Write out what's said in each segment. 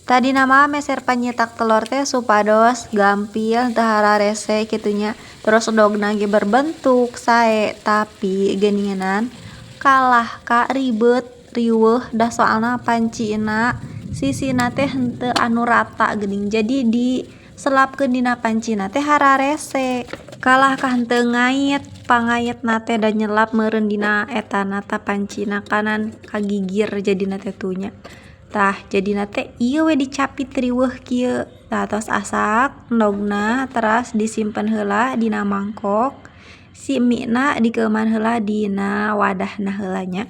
Tadi nama meser penyetak telur teh supados gampil teu rese kitunya. Terus dogna ge berbentuk sae tapi geuningan kalah ka ribet riweuh dah soalna pancina sisina teh henteu anu rata geuning. Jadi diselapkeun dina pancina teh hararese. Kalah ka henteu ngait, pangayetna teh da nyelap meureun dina etana ta pancina kanan kagigir jadina teh tunya. Tah jadina teh ieu we dicapit riweuh kieu. Tah tos asak endogna teras disimpen heula dina mangkok. Si mie-na dikeuman heula dina wadahna heula nya.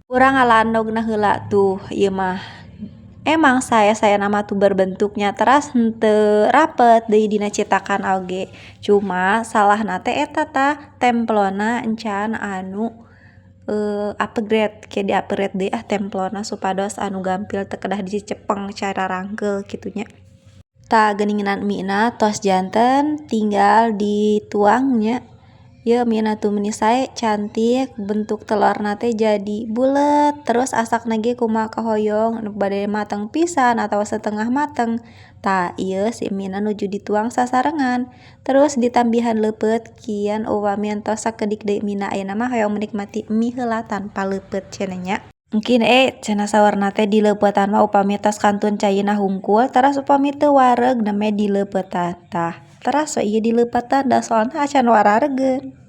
Urang ngalandogna heula tuh ieu mah. Emang saya nama tuh berbentuknya teras henteu rapet deui dina cetakan oge. Cuma salahna teh eta tah templona encan anu upgrade ke di upgrade deui templona supados anu gampil teu kedah dicepeng cara rangkeul kitunya. Tah geuningan mie-na tos janten tinggal dituang nya. Ye mie-na tuh meuni sae cantik bentuk telurna teh jadi bulet terus asakna ge kumaha kahoyong anu bade mateng pisan atawa setengah mateng. Tah ieu si mie-na nuju dituang sasarengan terus ditambihan leupeut kian upami tos sakedik deui mie-na ayeuna mah hoyong menikmati mie heula tanpa leupeut cenah nya. Mungkin cenah sawarna teh dileupetan mah upami tos kantun cayeuna hungkul teras upami teu wareug na me dileupetan tah teras we ieu dileupetan da soalna acan warareugeun.